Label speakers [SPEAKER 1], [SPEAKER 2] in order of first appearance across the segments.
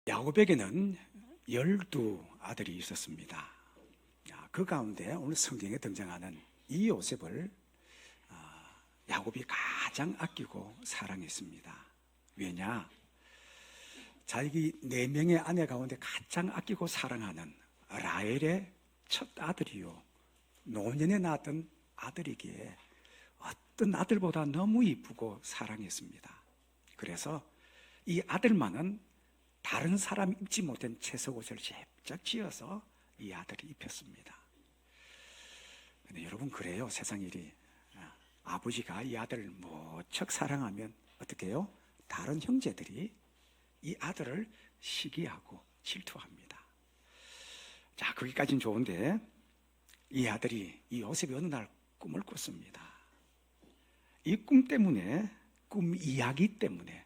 [SPEAKER 1] 야곱에게는 12아들이 있었습니다. 그 가운데 오늘 성경에 등장하는 이 요셉을 야곱이 가장 아끼고 사랑했습니다. 왜냐? 자기 4명의 아내 가운데 가장 아끼고 사랑하는 라헬의 첫 아들이요, 노년에 낳았던 아들이기에 어떤 아들보다 너무 이쁘고 사랑했습니다. 그래서 이 아들만은 다른 사람이 입지 못한 채석옷을 제작 지어서 이 아들이 입혔습니다. 근데 여러분, 그래요. 세상 일이. 아버지가 이 아들을 무척 사랑하면 어떻게 해요? 다른 형제들이 이 아들을 시기하고 질투합니다. 자, 거기까지는 좋은데 이 아들이, 이 요셉이 어느 날 꿈을 꿨습니다. 이 꿈 때문에, 꿈 이야기 때문에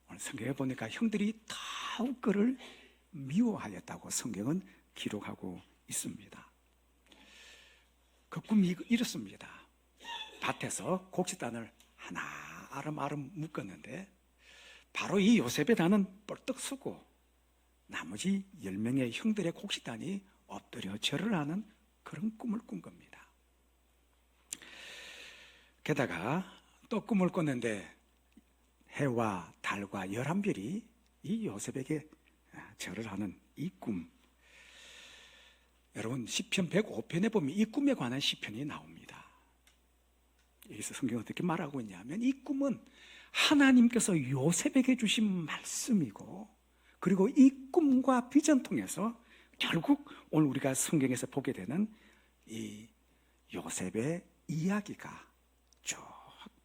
[SPEAKER 1] 오늘 성경에 보니까 형들이 더욱 그를 미워하였다고 성경은 기록하고 있습니다. 그 꿈이 이렇습니다. 밭에서 곡식단을 하나 아름아름 묶었는데 바로 이 요셉의 단은 뻘떡 서고 나머지 10명의 형들의 곡식단이 엎드려 절을 하는 그런 꿈을 꾼 겁니다. 게다가 또 꿈을 꿨는데 해와 달과 11별이 이 요셉에게 절을 하는 이 꿈. 여러분, 시편 105편에 보면 이 꿈에 관한 시편이 나옵니다. 여기서 성경은 어떻게 말하고 있냐면 이 꿈은 하나님께서 요셉에게 주신 말씀이고, 그리고 이 꿈과 비전 통해서 결국 오늘 우리가 성경에서 보게 되는 이 요셉의 이야기가 쭉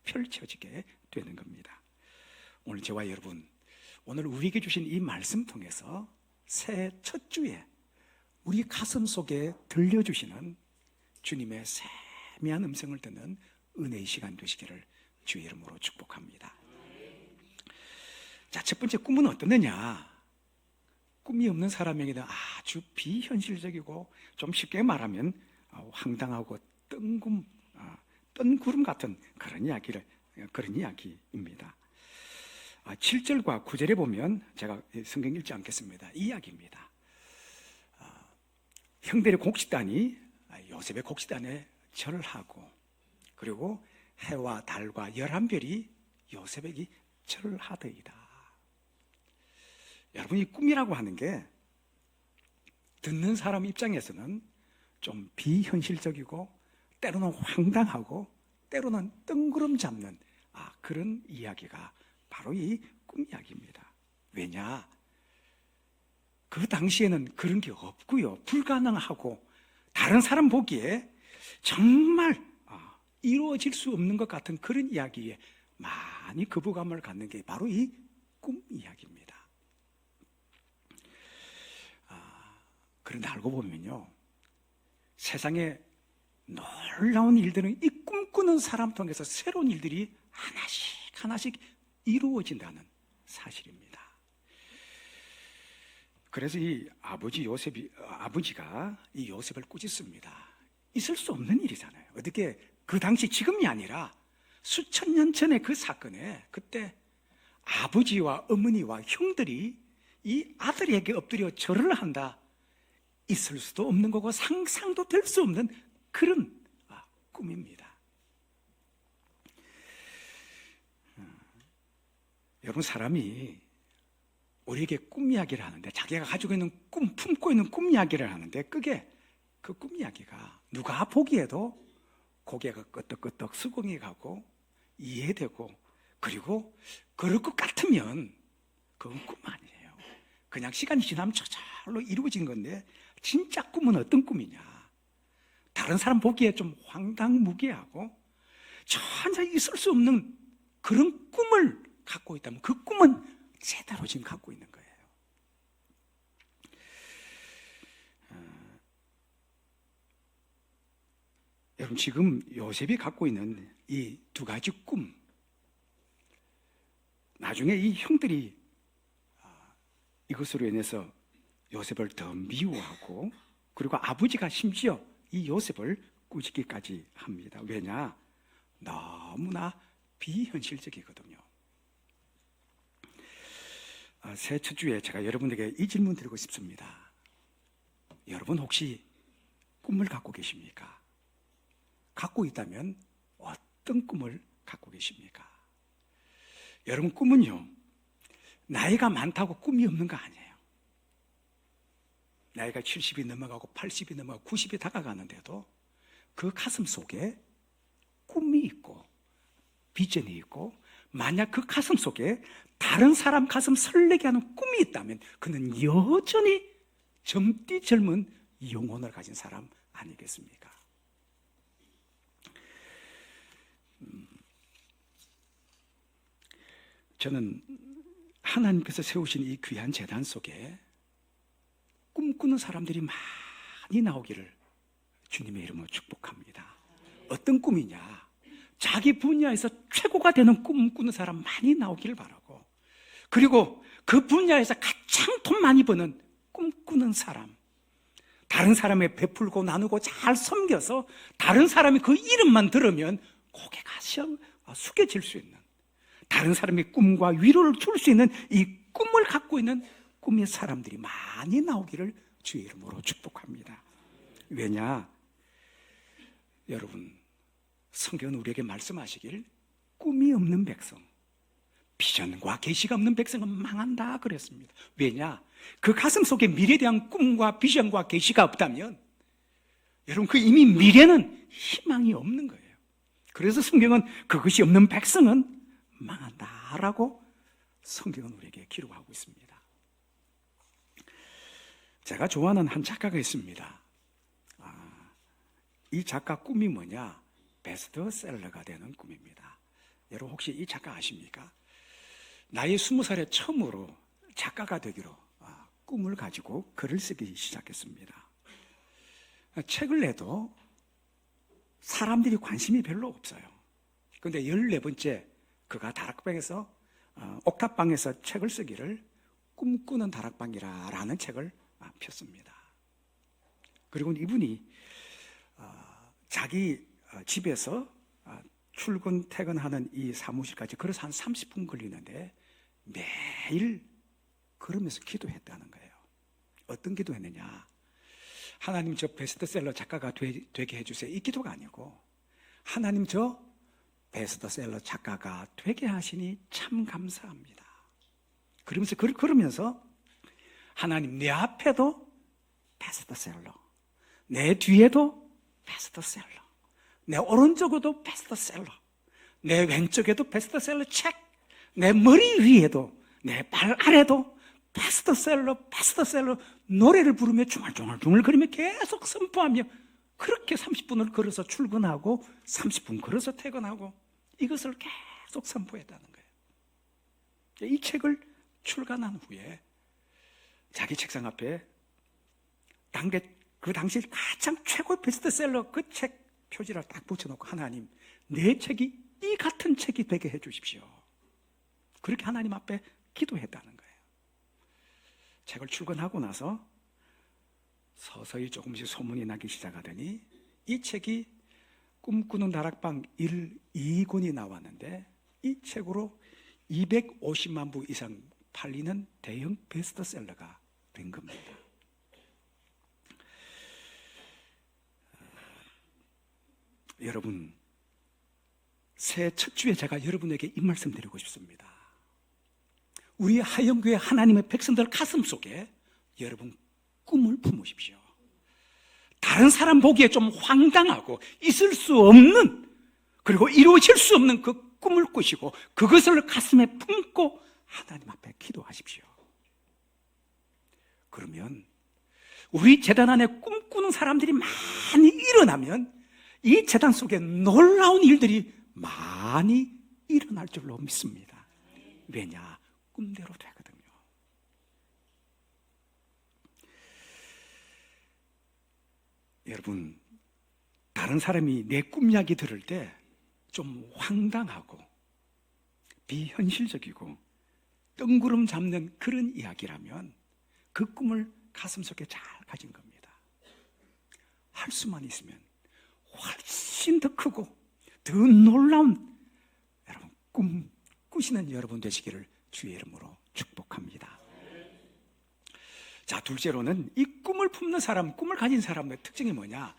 [SPEAKER 1] 펼쳐지게 되는 겁니다. 오늘 저와 여러분, 오늘 우리에게 주신 이 말씀 통해서 새해 첫 주에 우리 가슴 속에 들려주시는 주님의 세미한 음성을 듣는 은혜의 시간 되시기를 주의 이름으로 축복합니다. 자, 첫 번째 꿈은 어떠느냐? 꿈이 없는 사람에게는 아주 비현실적이고, 좀 쉽게 말하면 황당하고 뜬구름 같은 그런 이야기입니다. 7절과 9절에 보면, 제가 성경 읽지 않겠습니다. 이 이야기입니다. 형들의 곡식단이 요셉의 곡식단에 절을 하고, 그리고 해와 달과 11별이 요셉에게 절을 하더이다. 여러분, 이 꿈이라고 하는 게 듣는 사람 입장에서는 좀 비현실적이고, 때로는 황당하고, 때로는 뜬구름 잡는 그런 이야기가 바로 이 꿈 이야기입니다. 왜냐? 그 당시에는 그런 게 없고요, 불가능하고 다른 사람 보기에 정말 이루어질 수 없는 것 같은 그런 이야기에 많이 거부감을 갖는 게 바로 이 꿈 이야기입니다. 그런데 알고 보면요, 세상에 놀라운 일들은 이 꿈꾸는 사람 통해서 새로운 일들이 하나씩 이루어진다는 사실입니다. 그래서 이 아버지가 이 요셉을 꾸짖습니다. 있을 수 없는 일이잖아요. 어떻게 그 당시, 지금이 아니라 수천 년 전에 그 사건에 그때 아버지와 어머니와 형들이 이 아들에게 엎드려 절을 한다. 있을 수도 없는 거고 상상도 될 수 없는 그런 꿈입니다. 여러분, 사람이 우리에게 꿈 이야기를 하는데, 자기가 가지고 있는 꿈, 품고 있는 꿈 이야기를 하는데, 그게 그 꿈 이야기가 누가 보기에도 고개가 끄덕끄덕 수긍이 가고 이해되고, 그리고 그럴 것 같으면 그건 꿈 아니에요. 그냥 시간이 지나면 저절로 이루어진 건데, 진짜 꿈은 어떤 꿈이냐? 다른 사람 보기에 좀 황당무계하고 전혀 있을 수 없는 그런 꿈을 갖고 있다면 그 꿈은 제대로 지금 갖고 있는 거예요. 여러분, 지금 요셉이 갖고 있는 이 두 가지 꿈, 나중에 이 형들이 이것으로 인해서 요셉을 더 미워하고, 그리고 아버지가 심지어 이 요셉을 꾸짖기까지 합니다. 왜냐? 너무나 비현실적이거든요. 새 첫 주에 제가 여러분에게 이 질문 드리고 싶습니다. 여러분 혹시 꿈을 갖고 계십니까? 갖고 있다면 어떤 꿈을 갖고 계십니까? 여러분 꿈은요, 나이가 많다고 꿈이 없는 거 아니에요. 나이가 70이 넘어가고 80이 넘어가고 90이 다가가는데도 그 가슴 속에 꿈이 있고 비전이 있고, 만약 그 가슴 속에 다른 사람 가슴 설레게 하는 꿈이 있다면 그는 여전히 젊디 젊은 영혼을 가진 사람 아니겠습니까? 저는 하나님께서 세우신 이 귀한 재단 속에 꿈꾸는 사람들이 많이 나오기를 주님의 이름으로 축복합니다. 어떤 꿈이냐? 자기 분야에서 최고가 되는 꿈 꾸는 사람 많이 나오기를 바라고, 그리고 그 분야에서 가장 돈 많이 버는 꿈꾸는 사람, 다른 사람에 베풀고 나누고 잘 섬겨서 다른 사람이 그 이름만 들으면 고개가 숙여질 수 있는, 다른 사람의 꿈과 위로를 줄 수 있는 이 꿈을 갖고 있는 꿈의 사람들이 많이 나오기를 주의 이름으로 축복합니다. 왜냐? 여러분, 성경은 우리에게 말씀하시길 꿈이 없는 백성, 비전과 계시가 없는 백성은 망한다 그랬습니다. 왜냐? 그 가슴 속에 미래에 대한 꿈과 비전과 계시가 없다면 여러분, 그 이미 미래는 희망이 없는 거예요. 그래서 성경은 그것이 없는 백성은 망한다라고 성경은 우리에게 기록하고 있습니다. 제가 좋아하는 한 작가가 있습니다. 이 작가 꿈이 뭐냐? 베스트셀러가 되는 꿈입니다. 여러분 혹시 이 작가 아십니까? 나이 20살에 처음으로 작가가 되기로 꿈을 가지고 글을 쓰기 시작했습니다. 책을 내도 사람들이 관심이 별로 없어요. 그런데 14번째 그가 다락방에서 옥탑방에서 책을 쓰기를 꿈꾸는 다락방이라는 책을 폈습니다. 그리고 이분이 자기 집에서 출근 퇴근하는 이 사무실까지 걸어서 한 30분 걸리는데 매일 걸으면서 기도했다는 거예요. 어떤 기도했느냐? 하나님, 저 베스트셀러 작가가 되게 해주세요. 이 기도가 아니고, 하나님, 저 베스트셀러 작가가 되게 하시니 참 감사합니다. 그러면서 하나님, 내 앞에도 베스트셀러, 내 뒤에도 베스트셀러, 내 오른쪽에도 베스트셀러, 내 왼쪽에도 베스트셀러 책, 내 머리 위에도, 내 발 아래도 베스트셀러 노래를 부르며 중얼중얼거리며 계속 선포하며, 그렇게 30분을 걸어서 출근하고 30분 걸어서 퇴근하고 이것을 계속 선포했다는 거예요. 이 책을 출간한 후에 자기 책상 앞에 그 당시 가장 최고의 베스트셀러 그 책 표지를 딱 붙여놓고, 하나님, 내 책이 이 같은 책이 되게 해주십시오. 그렇게 하나님 앞에 기도했다는 거예요. 책을 출간하고 나서 서서히 조금씩 소문이 나기 시작하더니 이 책이 꿈꾸는 다락방 1, 2권이 나왔는데 이 책으로 250만 부 이상 팔리는 대형 베스트셀러가 된 겁니다. 여러분, 새해 첫 주에 제가 여러분에게 이 말씀 드리고 싶습니다. 우리 하영교회 하나님의 백성들 가슴 속에 여러분 꿈을 품으십시오. 다른 사람 보기에 좀 황당하고 있을 수 없는, 그리고 이루어질 수 없는 그 꿈을 꾸시고 그것을 가슴에 품고 하나님 앞에 기도하십시오. 그러면 우리 재단 안에 꿈꾸는 사람들이 많이 일어나면 이 재단 속에 놀라운 일들이 많이 일어날 줄로 믿습니다. 왜냐? 꿈대로 되거든요. 여러분, 다른 사람이 내 꿈 이야기 들을 때 좀 황당하고 비현실적이고 뜬구름 잡는 그런 이야기라면 그 꿈을 가슴속에 잘 가진 겁니다. 할 수만 있으면 훨씬 더 크고 더 놀라운 여러분 꿈 꾸시는 여러분 되시기를 주의 이름으로 축복합니다. 자, 둘째로는 이 꿈을 품는 사람, 꿈을 가진 사람의 특징이 뭐냐?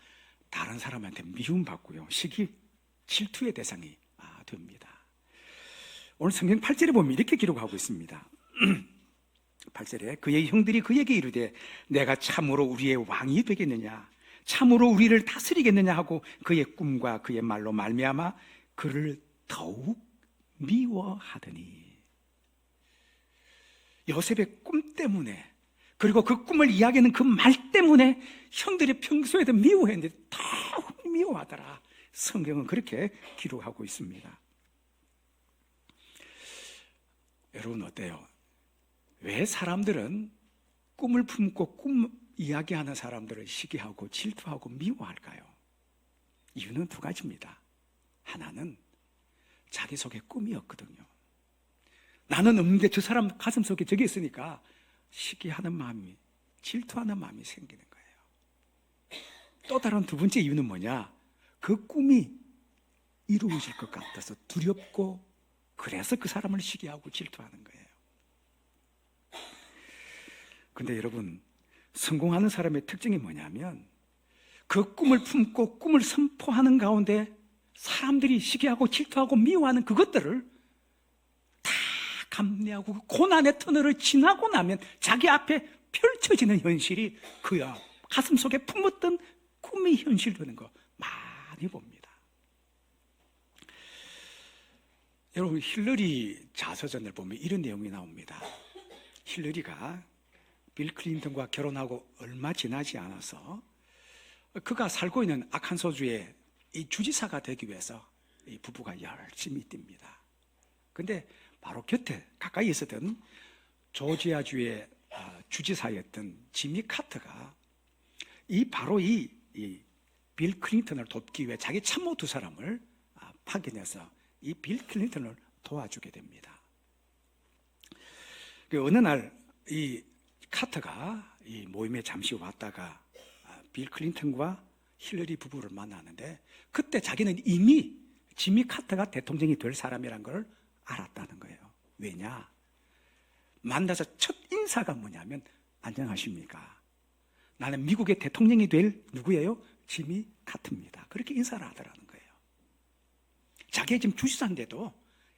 [SPEAKER 1] 다른 사람한테 미움받고요, 시기, 질투의 대상이 됩니다. 오늘 성경 8절에 보면 이렇게 기록하고 있습니다. 8절에 그의 형들이 그에게 이르되 내가 참으로 우리의 왕이 되겠느냐, 참으로 우리를 다스리겠느냐 하고 그의 꿈과 그의 말로 말미암아 그를 더욱 미워하더니. 요셉의 꿈 때문에, 그리고 그 꿈을 이야기하는 그 말 때문에 형들이 평소에도 미워했는데 더욱 미워하더라. 성경은 그렇게 기록하고 있습니다. 여러분 어때요? 왜 사람들은 꿈을 품고 꿈 이야기하는 사람들을 시기하고 질투하고 미워할까요? 이유는 두 가지입니다. 하나는 자기 속에 꿈이 없거든요. 나는 없는데 저 사람 가슴 속에 저게 있으니까 시기하는 마음이, 질투하는 마음이 생기는 거예요. 또 다른 두 번째 이유는 뭐냐? 그 꿈이 이루어질 것 같아서 두렵고, 그래서 그 사람을 시기하고 질투하는 거예요. 근데 여러분, 성공하는 사람의 특징이 뭐냐면 그 꿈을 품고 꿈을 선포하는 가운데 사람들이 시기하고 질투하고 미워하는 그것들을 다 감내하고 그 고난의 터널을 지나고 나면 자기 앞에 펼쳐지는 현실이 그야 가슴 속에 품었던 꿈이 현실되는 거 많이 봅니다. 여러분, 힐러리 자서전을 보면 이런 내용이 나옵니다. 힐러리가 빌 클린턴과 결혼하고 얼마 지나지 않아서 그가 살고 있는 아칸소주의 이 주지사가 되기 위해서 이 부부가 열심히 뜁니다. 근데 바로 곁에 가까이 있었던 조지아주의 주지사였던 지미 카터가 바로 이 빌 클린턴을 돕기 위해 자기 참모 두 사람을 파견해서 이 빌 클린턴을 도와주게 됩니다. 어느 날 이 카터가 이 모임에 잠시 왔다가 빌 클린턴과 힐러리 부부를 만나는데, 그때 자기는 이미 지미 카터가 대통령이 될 사람이란 걸 알았다는 거예요. 왜냐? 만나서 첫 인사가 뭐냐면 안녕하십니까, 나는 미국의 대통령이 될 누구예요? 지미 카터입니다. 그렇게 인사를 하더라는 거예요. 자기가 지금 주지사인데도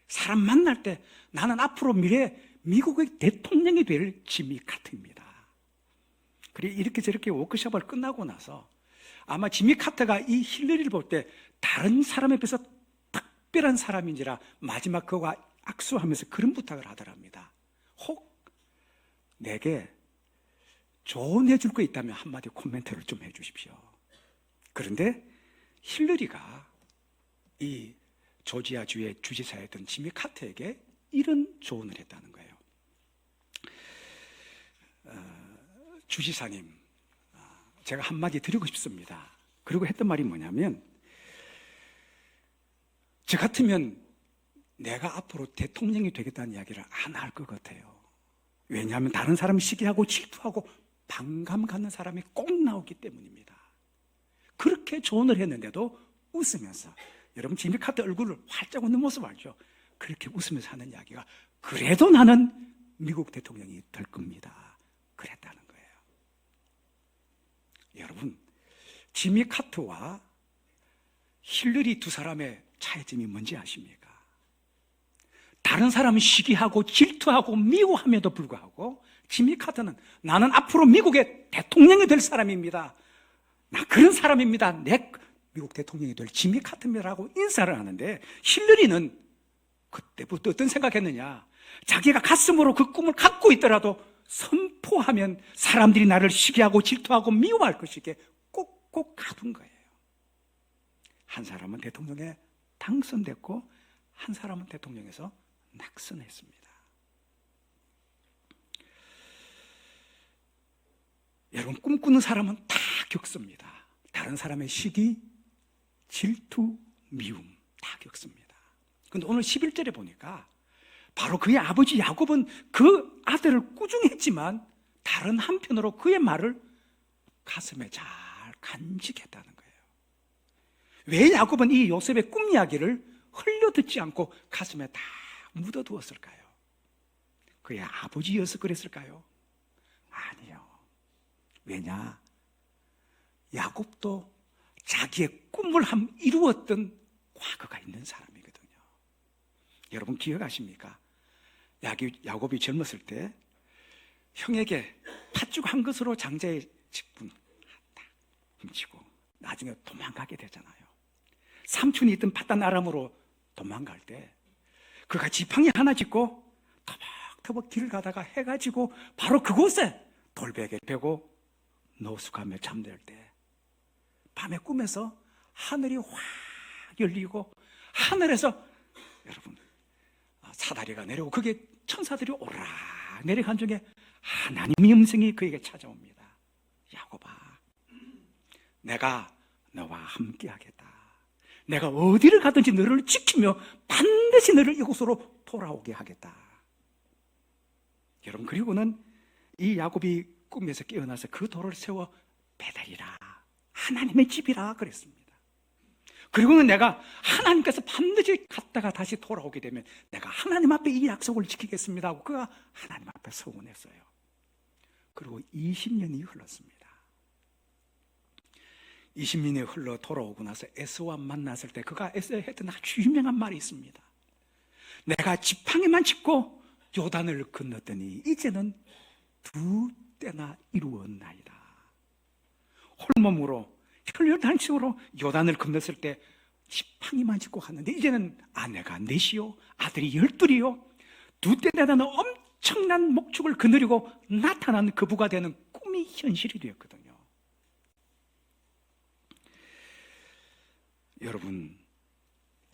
[SPEAKER 1] 사람 만날 때 나는 앞으로 미래 미국의 대통령이 될 지미 카터입니다. 그래 이렇게 저렇게 워크숍을 끝나고 나서 아마 지미 카터가 이 힐러리를 볼 때 다른 사람에 비해서 특별한 사람인지라 마지막 그와 악수하면서 그런 부탁을 하더랍니다. 혹 내게 조언해 줄 거 있다면 한마디 코멘트를 좀 해주십시오. 그런데 힐러리가 이 조지아주의 주지사였던 지미 카터에게 이런 조언을 했다는 거예요. 주지사님, 제가 한마디 드리고 싶습니다. 그리고 했던 말이 뭐냐면, 저 같으면 내가 앞으로 대통령이 되겠다는 이야기를 안 할 것 같아요. 왜냐하면 다른 사람이 시기하고 질투하고 반감 갖는 사람이 꼭 나오기 때문입니다. 그렇게 조언을 했는데도 웃으면서, 여러분 지미 카터 얼굴을 활짝 웃는 모습 알죠? 그렇게 웃으면서 하는 이야기가 그래도 나는 미국 대통령이 될 겁니다. 그랬다는 거예요. 여러분, 지미 카터와 힐러리 두 사람의 차이점이 뭔지 아십니까? 다른 사람은 시기하고 질투하고 미워함에도 불구하고 지미 카터는 나는 앞으로 미국의 대통령이 될 사람입니다. 나 그런 사람입니다. 내 미국 대통령이 될 지미 카터입니다라고 인사를 하는데, 힐러리는 그때부터 어떤 생각했느냐? 자기가 가슴으로 그 꿈을 갖고 있더라도 선포하면 사람들이 나를 시기하고 질투하고 미워할 것이기에 꼭꼭 가둔 거예요. 한 사람은 대통령에 당선됐고 한 사람은 대통령에서 낙선했습니다. 여러분, 꿈꾸는 사람은 다 겪습니다. 다른 사람의 시기, 질투, 미움 다 겪습니다. 그런데 오늘 11절에 보니까 바로 그의 아버지 야곱은 그 아들을 꾸중했지만 다른 한편으로 그의 말을 가슴에 잘 간직했다는 거예요. 왜 야곱은 이 요셉의 꿈 이야기를 흘려듣지 않고 가슴에 다 묻어두었을까요? 그의 아버지여서 그랬을까요? 아니요. 왜냐? 야곱도 자기의 꿈을 이루었던 과거가 있는 사람이거든요. 여러분 기억하십니까? 야곱이 젊었을 때 형에게 팥죽 한 것으로 장자의 직분 딱 훔치고 나중에 도망가게 되잖아요. 삼촌이 있던 밧단 아람으로 도망갈 때 그가 지팡이 하나 짚고 터벅터벅 길을 가다가 해가 지고 바로 그곳에 돌베개 베고 노숙하며 잠들 때 밤에 꿈에서 하늘이 확 열리고 하늘에서 여러분 사다리가 내려오고 그게 천사들이 오르락 내려간 중에 하나님의 음성이 그에게 찾아옵니다. 야곱아, 내가 너와 함께 하겠다. 내가 어디를 가든지 너를 지키며 반드시 너를 이곳으로 돌아오게 하겠다. 여러분, 그리고는 이 야곱이 꿈에서 깨어나서 그 돌을 세워 베델이라, 하나님의 집이라 그랬습니다. 그리고는 내가 하나님께서 반드시 갔다가 다시 돌아오게 되면 내가 하나님 앞에 이 약속을 지키겠습니다 하고 그가 하나님 앞에 서원했어요. 그리고 20년이 흘렀습니다. 20년이 흘러 돌아오고 나서 에서와 만났을 때 그가 에서에 했던 아주 유명한 말이 있습니다. 내가 지팡이만 짚고 요단을 건넜더니 이제는 2때나 이루었나이다. 홀몸으로 혈련단식으로 요단을 건넜을 때 지팡이만 짚고 갔는데 이제는 아내가 넷이요 아들이 12이요 2때나 되는 엄청난 목축을 거느리고 나타난 그부가 되는 꿈이 현실이 되었거든요. 여러분,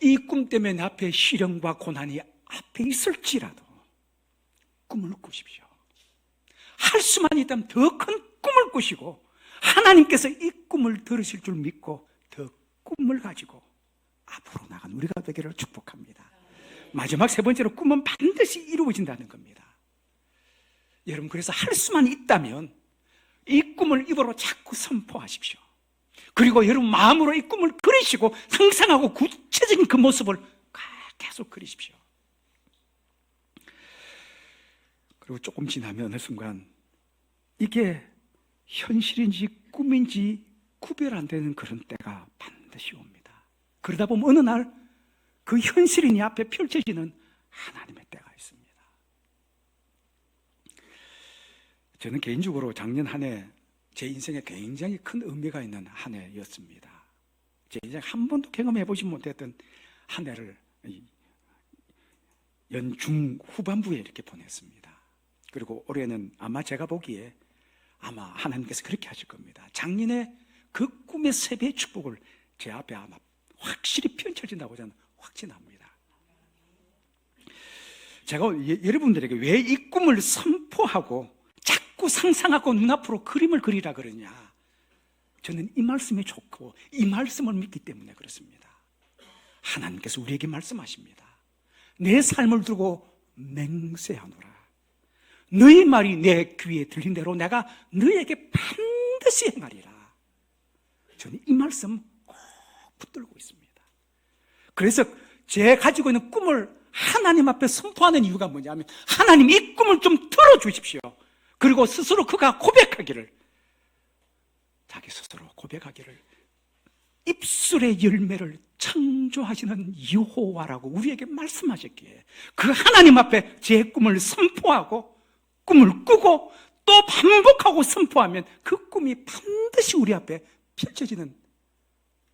[SPEAKER 1] 이 꿈 때문에 내 앞에 시련과 고난이 앞에 있을지라도 꿈을 꾸십시오. 할 수만 있다면 더 큰 꿈을 꾸시고 하나님께서 이 꿈을 들으실 줄 믿고 더 꿈을 가지고 앞으로 나간 우리가 되기를 축복합니다. 마지막 세 번째로 꿈은 반드시 이루어진다는 겁니다. 여러분, 그래서 할 수만 있다면 이 꿈을 입으로 자꾸 선포하십시오. 그리고 여러분 마음으로 이 꿈을 그리시고 상상하고 구체적인 그 모습을 계속 그리십시오. 그리고 조금 지나면 어느 순간 이게 현실인지 꿈인지 구별 안 되는 그런 때가 반드시 옵니다. 그러다 보면 어느 날 그 현실이 네 앞에 펼쳐지는 하나님의 때가 있습니다. 저는 개인적으로 작년 한 해 제 인생에 굉장히 큰 의미가 있는 한 해였습니다. 제 인생 한 번도 경험해 보지 못했던 한 해를 연중 후반부에 이렇게 보냈습니다. 그리고 올해는 아마 제가 보기에 아마 하나님께서 그렇게 하실 겁니다. 작년에 그 꿈의 3배의 축복을 제 앞에 아마 확실히 펼쳐진다고 저는 확신합니다. 제가 여러분들에게 왜 이 꿈을 선포하고 자꾸 상상하고 눈앞으로 그림을 그리라 그러냐, 저는 이 말씀이 좋고 이 말씀을 믿기 때문에 그렇습니다. 하나님께서 우리에게 말씀하십니다. 내 삶을 두고 맹세하노라. 너희 말이 내 귀에 들린 대로 내가 너희에게 반드시 행하리라. 저는 이 말씀 꼭 붙들고 있습니다. 그래서 제가 가지고 있는 꿈을 하나님 앞에 선포하는 이유가 뭐냐면 하나님 이 꿈을 좀 들어주십시오. 그리고 스스로 그가 고백하기를, 자기 스스로 고백하기를, 입술의 열매를 창조하시는 여호와라고 우리에게 말씀하셨기에 그 하나님 앞에 제 꿈을 선포하고 꿈을 꾸고 또 반복하고 선포하면 그 꿈이 반드시 우리 앞에 펼쳐지는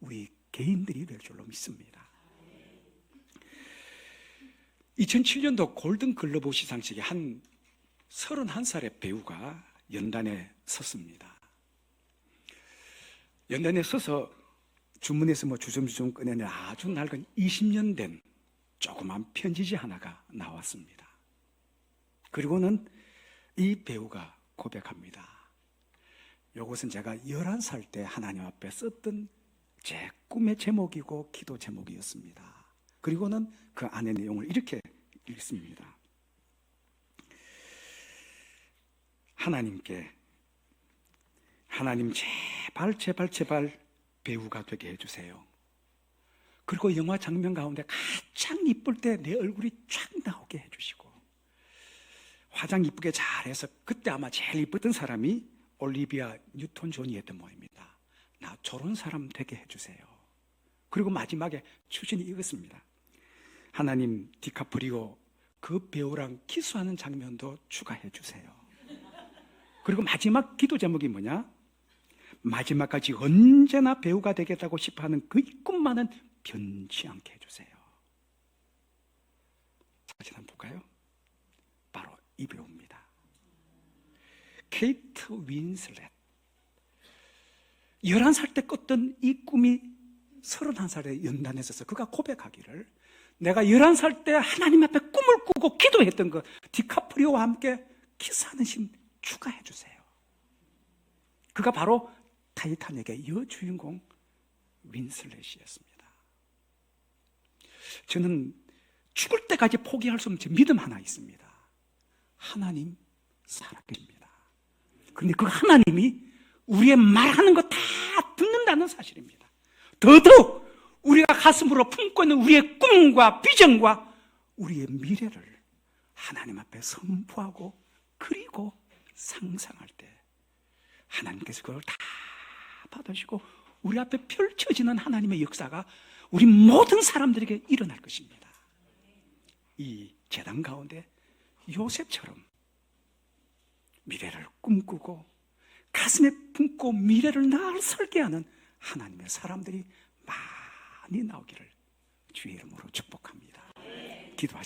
[SPEAKER 1] 우리 개인들이 될 줄로 믿습니다. 2007년도 골든글로브 시상식에 한 31살의 배우가 연단에 섰습니다. 연단에 서서 주문에서 주섬주섬 꺼내는 아주 낡은 20년 된 조그만 편지지 하나가 나왔습니다. 그리고는 이 배우가 고백합니다. 이것은 제가 11살 때 하나님 앞에 썼던 제 꿈의 제목이고 기도 제목이었습니다. 그리고는 그 안의 내용을 이렇게 읽습니다. 하나님 제발 배우가 되게 해주세요. 그리고 영화 장면 가운데 가장 이쁠 때 내 얼굴이 쫙 나오게 해주시고 화장 이쁘게 잘해서 그때 아마 제일 이뻤던 사람이 올리비아 뉴턴 존이 했던 모입니다. 나 저런 사람 되게 해주세요. 그리고 마지막에 추신이 이것입니다. 하나님, 디카프리오 그 배우랑 키스하는 장면도 추가해 주세요. 그리고 마지막 기도 제목이 뭐냐? 마지막까지 언제나 배우가 되겠다고 싶어하는 그 꿈만은 변치 않게 해주세요. 다시 한번 볼까요? 바로 이 배우입니다. 케이트 윈슬렛. 11살 때 꿨던 이 꿈이 31살에 연단했어서 그가 고백하기를, 내가 11살 때 하나님 앞에 꿈을 꾸고 기도했던 그 디카프리오와 함께 키스하는 신 추가해 주세요. 그가 바로 타이타닉의 여주인공 윈슬렛이었습니다. 저는 죽을 때까지 포기할 수 없는 제 믿음 하나 있습니다. 하나님 살아계십니다. 그런데 그 하나님이 우리의 말하는 거 다 듣는다는 사실입니다. 더더욱 우리가 가슴으로 품고 있는 우리의 꿈과 비전과 우리의 미래를 하나님 앞에 선포하고 그리고 상상할 때 하나님께서 그걸 다 받으시고 우리 앞에 펼쳐지는 하나님의 역사가 우리 모든 사람들에게 일어날 것입니다. 이 재단 가운데 요셉처럼 미래를 꿈꾸고 가슴에 품고 미래를 날 설계하는 하나님의 사람들이 많이 나오기를 주의 이름으로 축복합니다. 기도하시겠습니다.